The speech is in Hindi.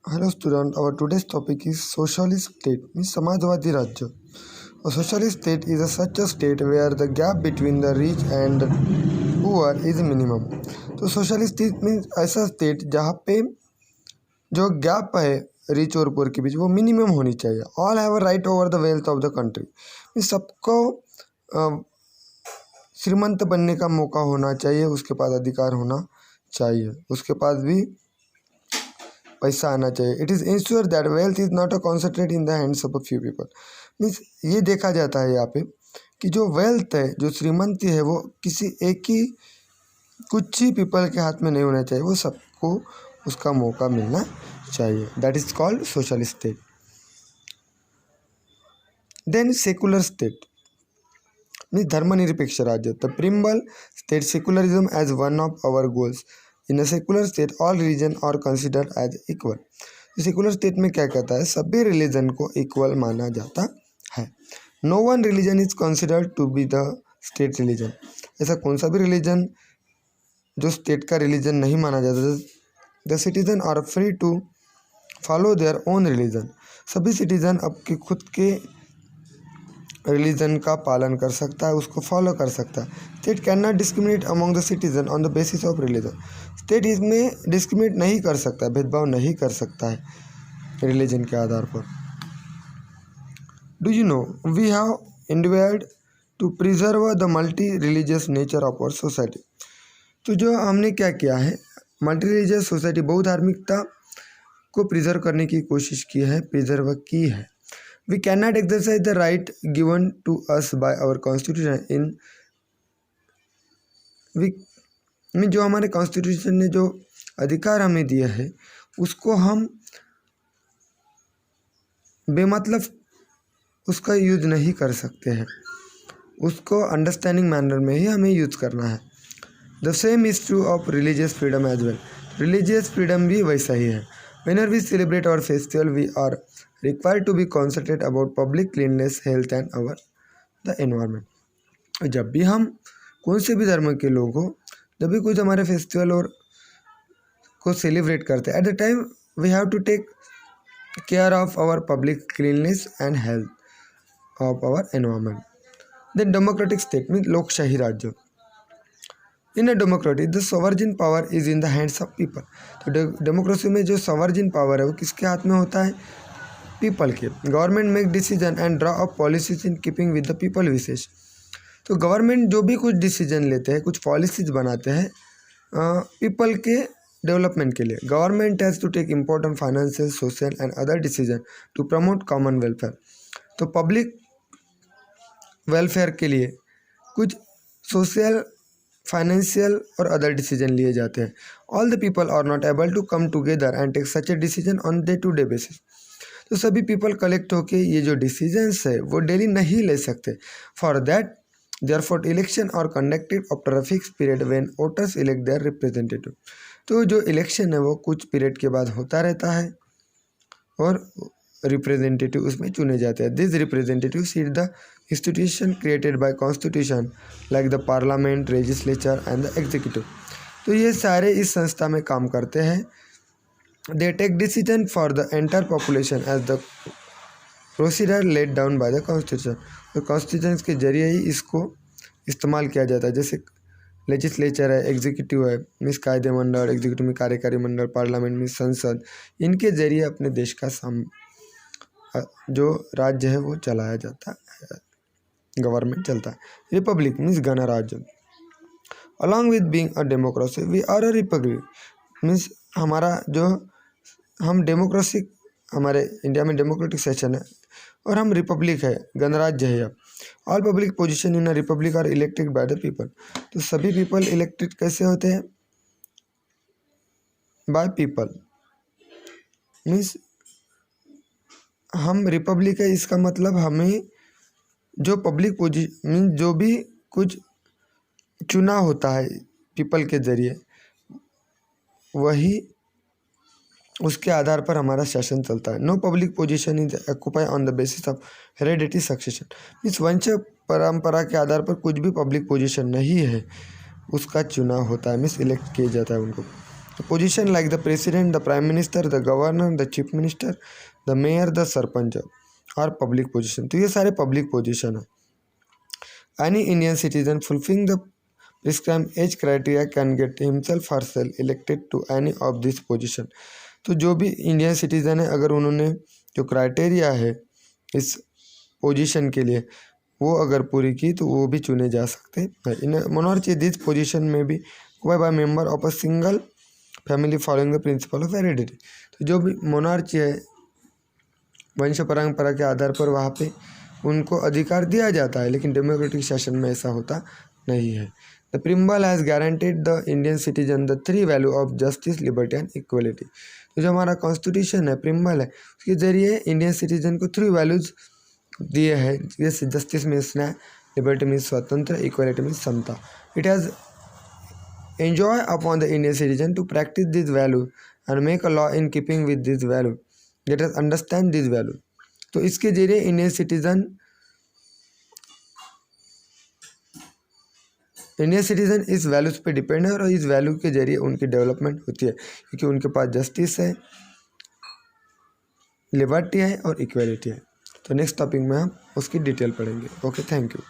Hello student, our today's topic is socialist state means Samajwadi राज्य. A socialist state is such a state where the gap between the rich and poor is minimum. तो socialist state means ऐसा state जहाँ पे जो गैप है रिच और पुअर के बीच वो मिनिमम होनी चाहिए. All have a right over the wealth of the country means सबको श्रीमंत बनने का मौका होना चाहिए, उसके पास अधिकार होना चाहिए, उसके पास भी पैसा आना चाहिए. It is ensure that wealth is not a concentrate in the hands of a few people. Means ये देखा जाता है यहाँ पे कि जो वेल्थ है, जो श्रीमंती है, वो किसी एक ही कुछ ही पीपल के हाथ में नहीं होना चाहिए, वो सबको उसका मौका मिलना चाहिए. That is called socialist state. Then secular state means धर्मनिरपेक्ष राज्य. The preamble state secularism as one of our goals. In a secular state all religion are considered as equal. Secular state में क्या कहता है, सभी रिलीजन को इक्वल माना जाता है. No one religion is considered to be the state religion. ऐसा कौन सा भी रिलीजन जो स्टेट का रिलीजन नहीं माना जाता. The citizen are free to follow their own religion. सभी सिटीजन आपके खुद के रिलीजन का पालन कर सकता है, उसको फॉलो कर सकता है. State can not discriminate among the citizen on the basis of religion. State इसमें डिस्क्रिमिनेट नहीं कर सकता, भेदभाव नहीं कर सकता है रिलीजन के आधार पर. Do you know we have indeed to preserve the multi religious nature of our society. तो जो हमने क्या किया है, मल्टी रिलीजियस सोसाइटी, बहुधार्मिकता को प्रिजर्व करने की कोशिश की है, प्रिजर्व की है. We cannot exercise the right given to us by our constitution in जो हमारे कॉन्स्टिट्यूशन ने जो अधिकार हमें दिया है उसको हम बेमतलब उसका यूज नहीं कर सकते हैं, उसको अंडरस्टैंडिंग मैनर में ही हमें यूज करना है. The same is true of religious freedom as well. Religious freedom भी वैसा ही है. Whenever we celebrate our festival, we are required to be concentrate about public cleanliness, health and our the environment. जब भी हम कौन से भी धर्म के लोग हो, जब भी कुछ हमारे फेस्टिवल और को सेलिब्रेट करते हैं, at the time we have to take care of our public cleanness and health of our environment. Then democratic state mean लोकशाही राज्य. In a democracy the sovereign power is in the hands of people. तो डेमोक्रेसी में जो सॉवरेन पावर है वो किसके हाथ में होता है, पीपल के. Government make decision and draw up policies in keeping with the people विशेष. तो गवर्नमेंट जो भी कुछ डिसीजन लेते हैं, कुछ पॉलिसीज बनाते हैं पीपल के डेवलपमेंट के लिए. Government has to take important financial, social and other decision to promote common welfare. तो पब्लिक वेलफेयर के लिए कुछ सोशल, फाइनेंशियल और अदर डिसीजन लिए जाते हैं. All the people are not able to come together and take such a decision on day to day basis. तो सभी पीपल कलेक्ट होके ये जो डिसीजंस है वो डेली नहीं ले सकते. For that therefore election are conducted after a fix period when voters elect their representative. तो जो इलेक्शन है वो कुछ पीरियड के बाद होता रहता है और रिप्रेजेंटेटिव उसमें चुने जाते हैं. This representative seat the institution created by constitution like the parliament, legislature and the executive. तो ये सारे इस संस्था में काम करते हैं. They take decision for the entire population as the procedure laid down by the constitution. तो कॉन्स्टिट्यूशन के जरिए ही इसको इस्तेमाल किया जाता है. जैसे लेजिस्लेचर है, एग्जीक्यूटिव है मीन्स कायदे मंडल, एग्जीक्यूटिव में कार्यकारी मंडल, पार्लियामेंट में संसद, इनके जरिए अपने देश का जो राज्य है वो चलाया जाता है, गवर्नमेंट चलता है. रिपब्लिक मीन्स गणराज्य. Along with being a democracy we are a republic means हमारा जो हम डेमोक्रेसी, हमारे इंडिया में डेमोक्रेटिक सेशन है और हम रिपब्लिक है, गणराज्य है. All public position in a republic are elected by the people. तो सभी पीपल इलेक्टेड कैसे होते हैं, बाय पीपल. मीन्स हम रिपब्लिक है, इसका मतलब हमें जो पब्लिक मीन जो भी कुछ चुना होता है पीपल के जरिए वही उसके आधार पर हमारा शासन चलता है. No public position is occupy on the basis of heredity succession. Means वंश परंपरा के आधार पर कुछ भी पब्लिक पोजीशन नहीं है, उसका चुनाव होता है, मीन्स इलेक्ट किया जाता है उनको. Position like the president, the prime minister, the governor, the chief minister, the mayor, the sarpanch और पब्लिक पोजीशन। तो ये सारे पब्लिक पोजीशन है। Any Indian citizen fulfilling the prescribed age criteria can get himself or self elected to any of this position. तो जो भी इंडियन सिटीजन है, अगर उन्होंने जो क्राइटेरिया है इस पोजीशन के लिए वो अगर पूरी की तो वो भी चुने जा सकते हैं। इन मोनार्ची दिस पोजीशन में भी by member of a single family following the principle of heredity. तो जो भी मोनार्ची है वंश परंपरा के आधार पर वहाँ पे उनको अधिकार दिया जाता है, लेकिन डेमोक्रेटिक सेशन में ऐसा होता नहीं है। The preamble has guaranteed the Indian citizen the 3 value of justice, liberty and equality. तो जो हमारा कॉन्स्टिट्यूशन है, प्रिम्बल है, उसके जरिए इंडियन सिटीजन को 3 वैल्यूज दिए हैं। जैसे जस्टिस मीन्स न्याय, लिबर्टी मीन्स स्वतंत्र, इक्वलिटी मीन्स समता। It has enjoy upon the Indian citizen to practice this value and make a law in keeping with this value. Let us understand this value. तो इसके जरिए इंडियन सिटीजन इस वैल्यूज पे डिपेंड है और इस वैल्यू के जरिए उनकी डेवलपमेंट होती है, क्योंकि उनके पास जस्टिस है, लिबर्टी है और इक्वलिटी है। तो नेक्स्ट टॉपिक में हम उसकी डिटेल पढ़ेंगे। Okay, thank you.